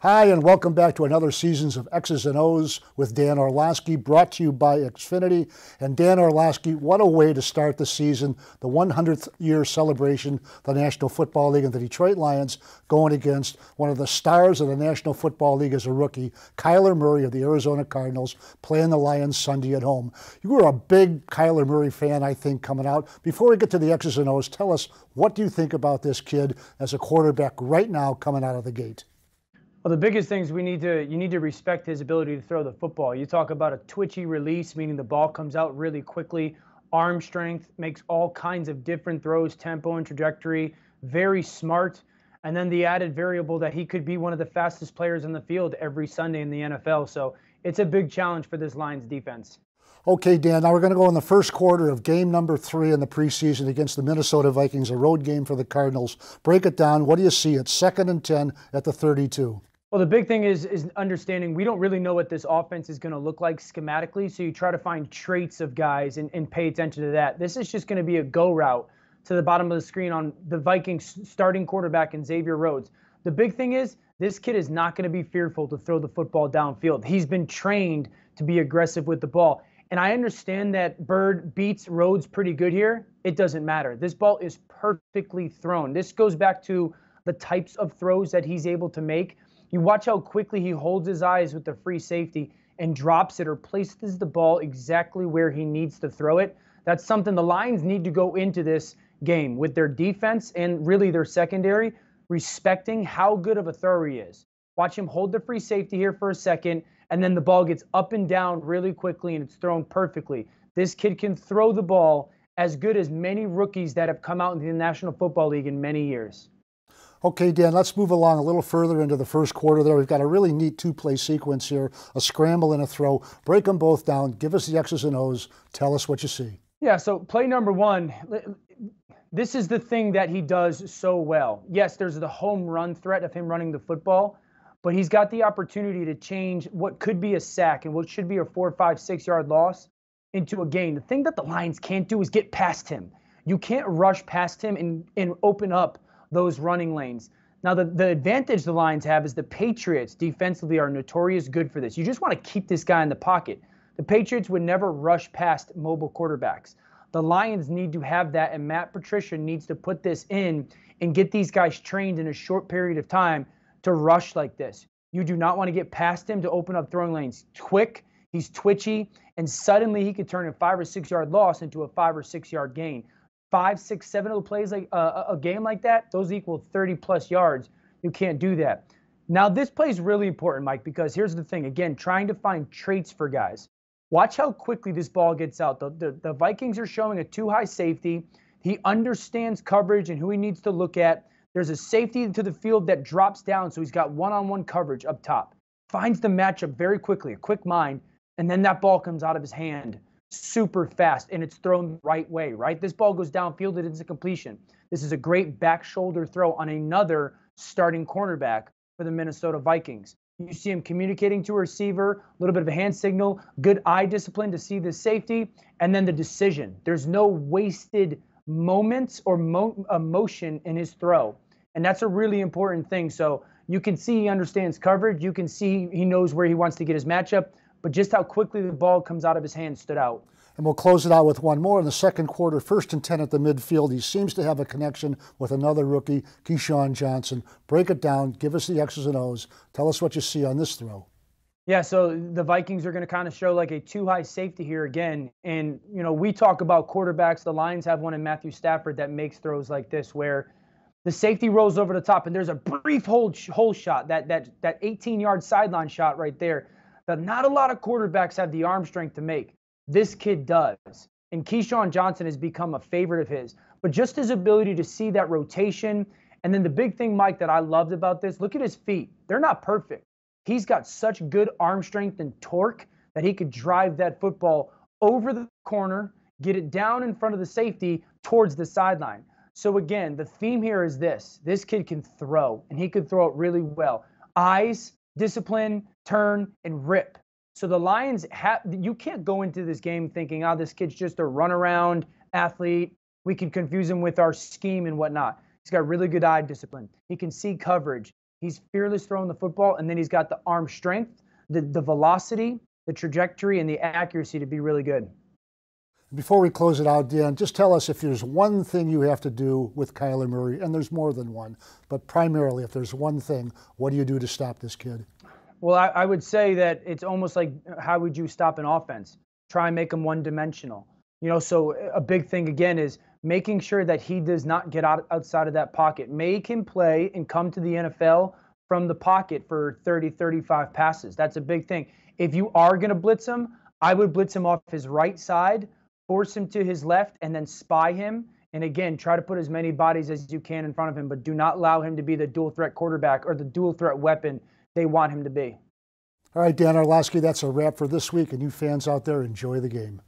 Hi, and welcome back to another seasons of X's and O's with Dan Orlovsky, brought to you by Xfinity. And Dan Orlovsky, what a way to start the season, the 100th year celebration, the National Football League, and the Detroit Lions going against one of the stars of the National Football League as a rookie, Kyler Murray of the Arizona Cardinals, playing the Lions Sunday at home. You were a big Kyler Murray fan, I think, coming out. Before we get to the X's and O's, tell us, what do you think about this kid as a quarterback right now coming out of the gate? Well, the biggest thing is you need to respect his ability to throw the football. You talk about a twitchy release, meaning the ball comes out really quickly. Arm strength, makes all kinds of different throws, tempo and trajectory. Very smart. And then the added variable that he could be one of the fastest players in the field every Sunday in the NFL. So it's a big challenge for this Lions defense. Okay, Dan, now we're going to go in the first quarter of game number 3 in the preseason against the Minnesota Vikings, a road game for the Cardinals. Break it down. What do you see? It's 2nd and 10 at the 32. Well, the big thing is understanding we don't really know what this offense is going to look like schematically, so you try to find traits of guys and pay attention to that. This is just going to be a go route to the bottom of the screen on the Vikings starting quarterback and Xavier Rhodes. The big thing is this kid is not going to be fearful to throw the football downfield. He's been trained to be aggressive with the ball. And I understand that Bird beats Rhodes pretty good here. It doesn't matter. This ball is perfectly thrown. This goes back to the types of throws that he's able to make. You watch how quickly he holds his eyes with the free safety and drops it or places the ball exactly where he needs to throw it. That's something the Lions need to go into this game with their defense and really their secondary, respecting how good of a thrower he is. Watch him hold the free safety here for a second, and then the ball gets up and down really quickly and it's thrown perfectly. This kid can throw the ball as good as many rookies that have come out into the National Football League in many years. Okay, Dan, let's move along a little further into the first quarter there. We've got a really neat two-play sequence here, a scramble and a throw. Break them both down. Give us the X's and O's. Tell us what you see. Yeah, so play number 1, this is the thing that he does so well. Yes, there's the home run threat of him running the football, but he's got the opportunity to change what could be a sack and what should be a 4, 5, 6-yard loss into a gain. The thing that the Lions can't do is get past him. You can't rush past him and open up those running lanes. Now, the advantage the Lions have is the Patriots defensively are notorious good for this. You just want to keep this guy in the pocket. The Patriots would never rush past mobile quarterbacks. The Lions need to have that, and Matt Patricia needs to put this in and get these guys trained in a short period of time to rush like this. You do not want to get past him to open up throwing lanes. Quick, he's twitchy, and suddenly he could turn a 5 or 6 yard loss into a 5 or 6 yard gain. 5, 6, 7 of the plays like a game like that, those equal 30-plus yards. You can't do that. Now, this play is really important, Mike, because here's the thing. Again, trying to find traits for guys. Watch how quickly this ball gets out. The Vikings are showing a too-high safety. He understands coverage and who he needs to look at. There's a safety to the field that drops down, so he's got one-on-one coverage up top. Finds the matchup very quickly, a quick mind, and then that ball comes out of his hand super fast, and it's thrown the right way, right? This ball goes downfield, it is a completion. This is a great back shoulder throw on another starting cornerback for the Minnesota Vikings. You see him communicating to a receiver, a little bit of a hand signal, good eye discipline to see the safety, and then the decision. There's no wasted moments or motion in his throw, and that's a really important thing. So you can see he understands coverage. You can see he knows where he wants to get his matchup. But just how quickly the ball comes out of his hand stood out. And we'll close it out with one more in the second quarter. 1st and 10 at the midfield. He seems to have a connection with another rookie, Keyshawn Johnson. Break it down. Give us the X's and O's. Tell us what you see on this throw. Yeah, so the Vikings are going to kind of show like a too-high safety here again. And, you know, we talk about quarterbacks. The Lions have one in Matthew Stafford that makes throws like this where the safety rolls over the top and there's a brief hole shot, that 18-yard sideline shot right there that not a lot of quarterbacks have the arm strength to make. This kid does. And Keyshawn Johnson has become a favorite of his. But just his ability to see that rotation, and then the big thing, Mike, that I loved about this, look at his feet. They're not perfect. He's got such good arm strength and torque that he could drive that football over the corner, get it down in front of the safety towards the sideline. So again, the theme here is this. This kid can throw, and he can throw it really well. Eyes, discipline, turn, and rip. So the Lions you can't go into this game thinking, oh, this kid's just a runaround athlete. We can confuse him with our scheme and whatnot. He's got really good eye discipline. He can see coverage. He's fearless throwing the football, and then he's got the arm strength, the velocity, the trajectory, and the accuracy to be really good. Before we close it out, Dan, just tell us if there's one thing you have to do with Kyler Murray, and there's more than one, but primarily if there's one thing, what do you do to stop this kid? Well, I would say that it's almost like, how would you stop an offense? Try and make them one-dimensional. So a big thing, again, is making sure that he does not get outside of that pocket. Make him play and come to the NFL from the pocket for 30, 35 passes. That's a big thing. If you are going to blitz him, I would blitz him off his right side, force him to his left, and then spy him. And again, try to put as many bodies as you can in front of him, but do not allow him to be the dual threat quarterback or the dual threat weapon they want him to be. All right, Dan Orlovsky, that's a wrap for this week, and you fans out there, enjoy the game.